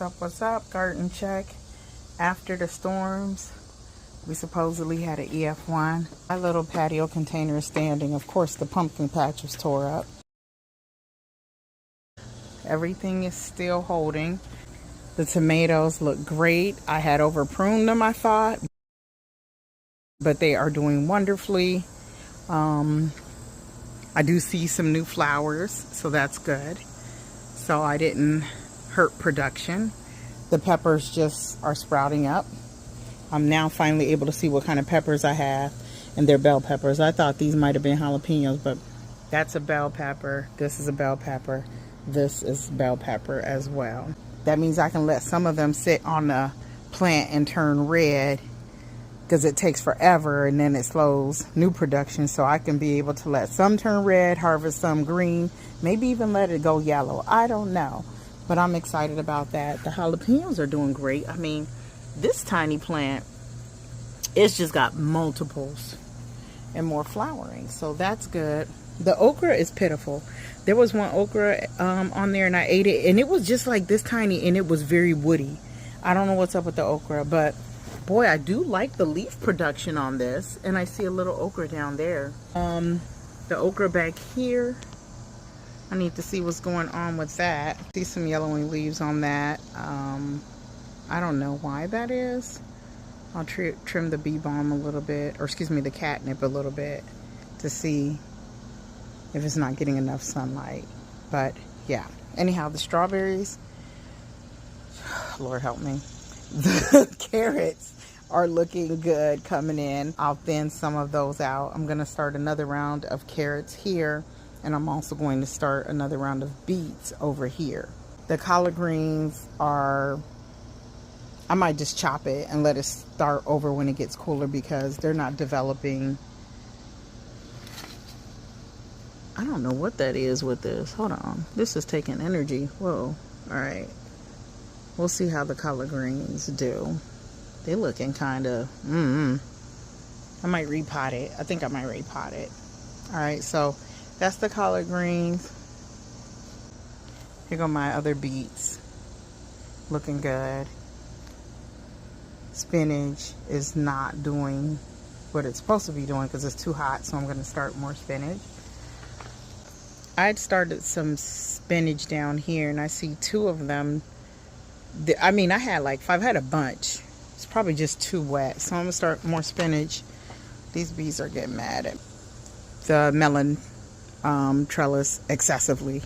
up, what's up? Garden check. After the storms, we supposedly had an EF1. My little patio container is standing. Of course, the pumpkin patch was tore up. Everything is still holding. The tomatoes look great. I had over pruned them, I thought, but they are doing wonderfully. I do see some new flowers, so that's good. So I didn't hurt production. The peppers just are sprouting up. I'm now finally able to see what kind of peppers I have, and they're bell peppers. I thought these might have been jalapenos, but that's a bell pepper. This is a bell pepper. This is bell pepper as well. That means I can let some of them sit on the plant and turn red, because it takes forever and then it slows new production. So I can be able to let some turn red, harvest some green, maybe even let it go yellow. I don't know, but I'm excited about that. The jalapenos are doing great. I mean, this tiny plant, it's just got multiples and more flowering, so that's good. The okra is pitiful. There was one okra on there and I ate it, and it was just like this tiny, and it was very woody. I don't know what's up with the okra, but boy, I do like the leaf production on this. And I see a little okra down there. The okra back here, I need to see what's going on with that. I see some yellowing leaves on that. I don't know why that is. I'll trim the bee balm a little bit, or excuse me, the catnip a little bit, to see if it's not getting enough sunlight. But yeah, anyhow, the strawberries, Lord help me. The carrots are looking good coming in. I'll thin some of those out. I'm going to start another round of carrots here, and I'm also going to start another round of beets over here. The collard greens are, I might just chop it and let it start over when it gets cooler, because they're not developing. I don't know what that is with this. Hold on. This is taking energy. Whoa. All right. We'll see how the collard greens do. They looking kind of, I might repot it. I think I might repot it. All right, so that's the collard greens. Here go my other beets. Looking good. Spinach is not doing what it's supposed to be doing because it's too hot, so I'm going to start more spinach. I'd started some spinach down here, and I see two of them. I mean, I had like 5. I had a bunch. It's probably just too wet, so I'm gonna start more spinach. These bees are getting mad at the melon trellis excessively.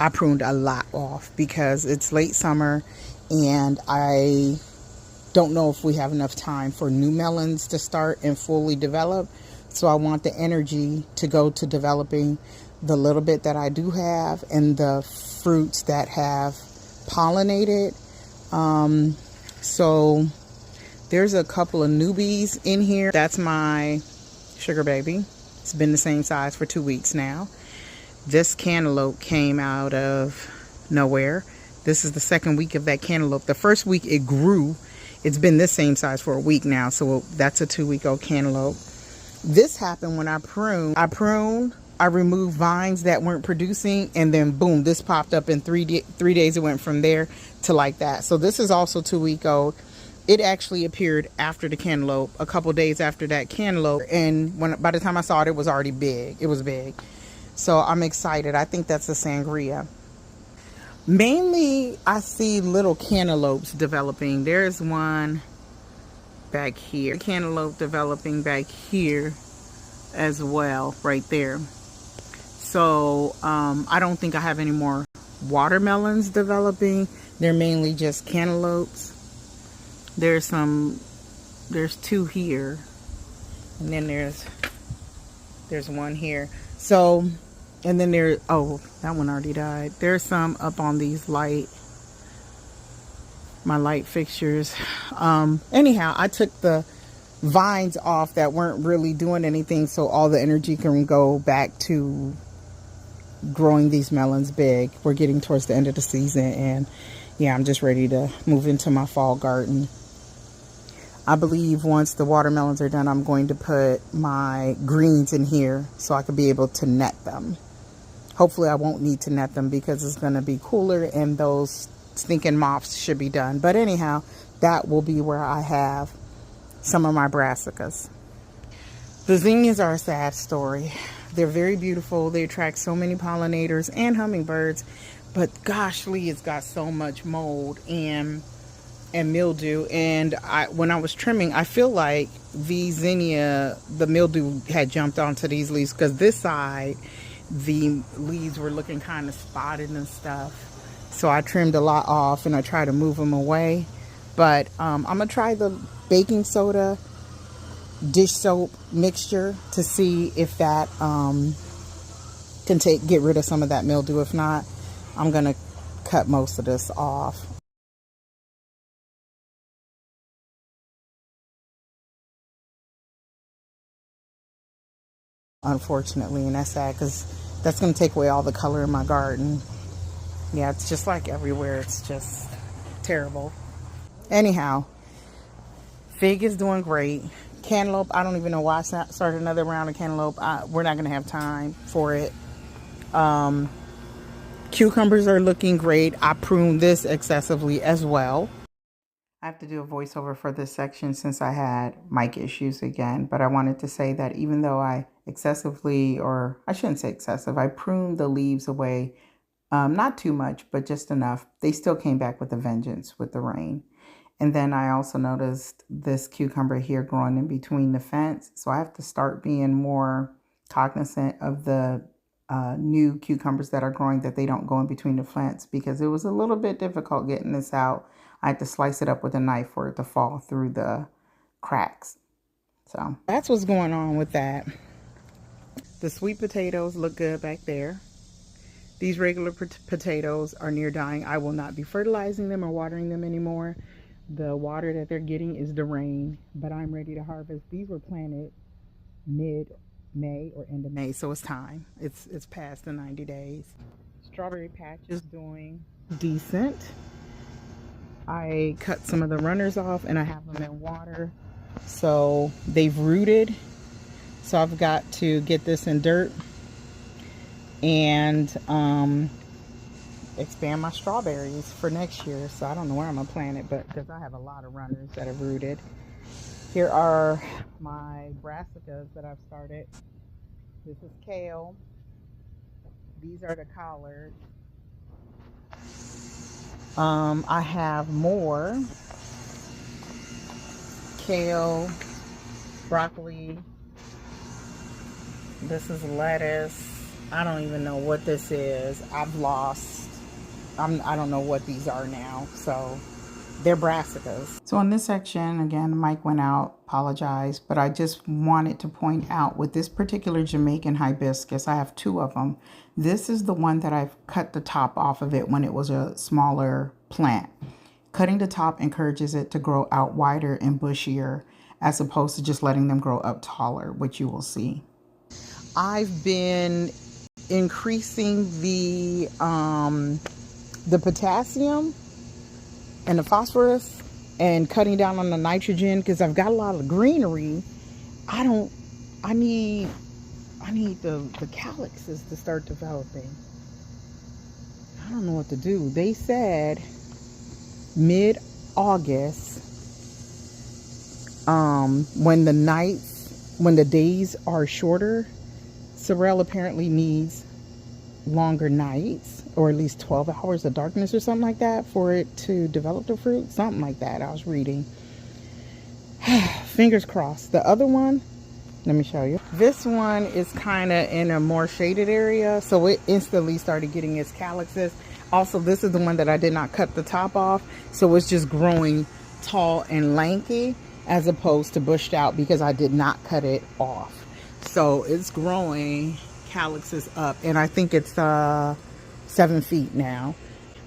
I pruned a lot off because it's late summer, and I don't know if we have enough time for new melons to start and fully develop. So I want the energy to go to developing the little bit that I do have and the fruits that have pollinated. So there's a couple of newbies in here. That's my sugar baby. It's been the same size for 2 weeks now. This cantaloupe came out of nowhere. This is the second week of that cantaloupe. The first week it grew. It's been this same size for a week now. So that's a 2-week-old cantaloupe. This happened when I pruned. I removed vines that weren't producing, and then boom, this popped up in 3 days. It went from there to like that. So this is also 2-week-old. It actually appeared after the cantaloupe, a couple days after that cantaloupe, and by the time I saw it, it was already big. It was big. So I'm excited. I think that's a sangria. Mainly, I see little cantaloupes developing. There's one back here. Cantaloupe developing back here as well, right there. So I don't think I have any more watermelons developing. They're mainly just cantaloupes. There's 2 here, and then there's one here. So, and then oh, that one already died. There's some up on these my light fixtures. Anyhow, I took the vines off that weren't really doing anything, so all the energy can go back to growing these melons big. We're getting towards the end of the season, and yeah, I'm just ready to move into my fall garden. I believe once the watermelons are done, I'm going to put my greens in here so I could be able to net them. Hopefully I won't need to net them because it's going to be cooler, and those stinking moths should be done. But anyhow, that will be where I have some of my brassicas. The zinnias are a sad story. They're very beautiful. They attract so many pollinators and hummingbirds. But gosh, Lee, it's got so much mold and mildew. And when I was trimming, I feel like the zinnia, the mildew had jumped onto these leaves, because this side, the leaves were looking kind of spotted and stuff. So I trimmed a lot off and I tried to move them away. But I'm going to try the baking soda dish soap mixture to see if that can get rid of some of that mildew. If not, I'm going to cut most of this off. Unfortunately, and that's sad, because that's going to take away all the color in my garden. Yeah, it's just like everywhere. It's just terrible. Anyhow, fig is doing great. Cantaloupe, I don't even know why I started another round of cantaloupe. We're not going to have time for it. Cucumbers are looking great. I pruned this excessively as well. I have to do a voiceover for this section since I had mic issues again, but I wanted to say that even though I excessively, or I shouldn't say excessive, I pruned the leaves away, not too much, but just enough, they still came back with a vengeance with the rain. And then I also noticed this cucumber here growing in between the fence, so I have to start being more cognizant of the new cucumbers that are growing, that they don't go in between the fence, because it was a little bit difficult getting this out. I had to slice it up with a knife for it to fall through the cracks. So that's what's going on with that. The sweet potatoes look good back there. These regular potatoes are near dying. I will not be fertilizing them or watering them anymore. The water that they're getting is the rain, but I'm ready to harvest. These were planted mid-May or end of May, so it's time. It's past the 90 days. Strawberry patch is doing decent. I cut some of the runners off and I have them in water, so they've rooted. So I've got to get this in dirt and expand my strawberries for next year. So I don't know where I'm gonna plant it, but because I have a lot of runners that have rooted. Here are my brassicas that I've started. This is kale. These are the collards. I have more kale, broccoli. This is lettuce. I don't even know what this is. I've lost. I don't know what these are now. So they're brassicas. So in this section, again, the mic went out. Apologize, but I just wanted to point out with this particular Jamaican hibiscus, I have two of them. This is the one that I've cut the top off of it when it was a smaller plant. Cutting the top encourages it to grow out wider and bushier, as opposed to just letting them grow up taller, which you will see. I've been increasing the potassium and the phosphorus and cutting down on the nitrogen, because I've got a lot of greenery. I need the calyxes to start developing. I don't know what to do. They said mid-August, when the days are shorter, sorrel apparently needs longer nights, or at least 12 hours of darkness or something like that, for it to develop the fruit. Something like that I was reading. Fingers crossed. The other one, let me show you. This one is kind of in a more shaded area, so it instantly started getting its calyxes. Also, this is the one that I did not cut the top off, so it's just growing tall and lanky as opposed to bushed out, because I did not cut it off. So it's growing calyxes up, and I think it's 7 feet now.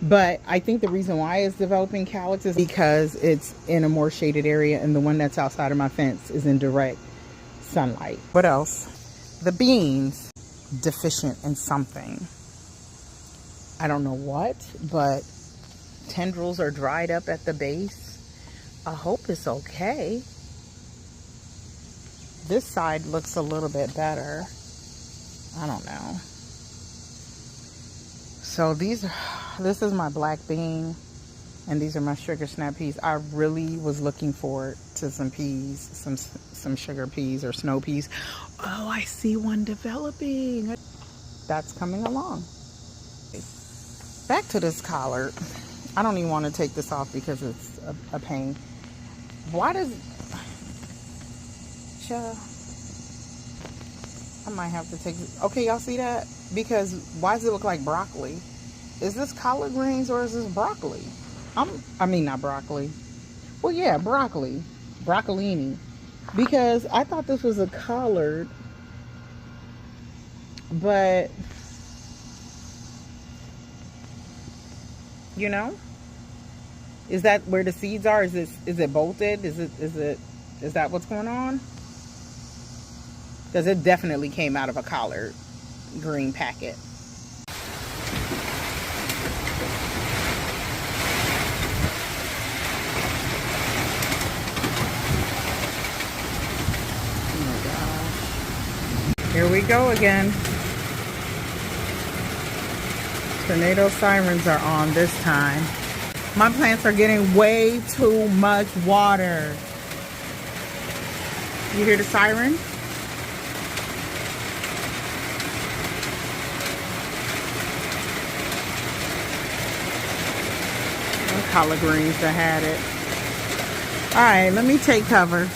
But I think the reason why it's developing calyx is because it's in a more shaded area, and the one that's outside of my fence is in direct sunlight. What else? The beans, deficient in something. I don't know what, but tendrils are dried up at the base. I hope it's okay. This side looks a little bit better. I don't know. So this is my black bean. And these are my sugar snap peas. I really was looking forward to some peas, some sugar peas or snow peas. Oh, I see one developing. That's coming along. Back to this collard. I don't even want to take this off because it's a pain. Why does... I might have to take... Okay, y'all see that? Because why does it look like broccoli? Is this collard greens or is this broccoli? I mean, not broccoli. Well, yeah, broccoli. Broccolini. Because I thought this was a collard. But... You know, is that where the seeds are? Is it bolted? Is that what's going on? Because it definitely came out of a collard green packet. Oh my gosh. Here we go again. Tornado sirens are on this time. My plants are getting way too much water. You hear the siren? Collard greens that had it. All right, let me take cover.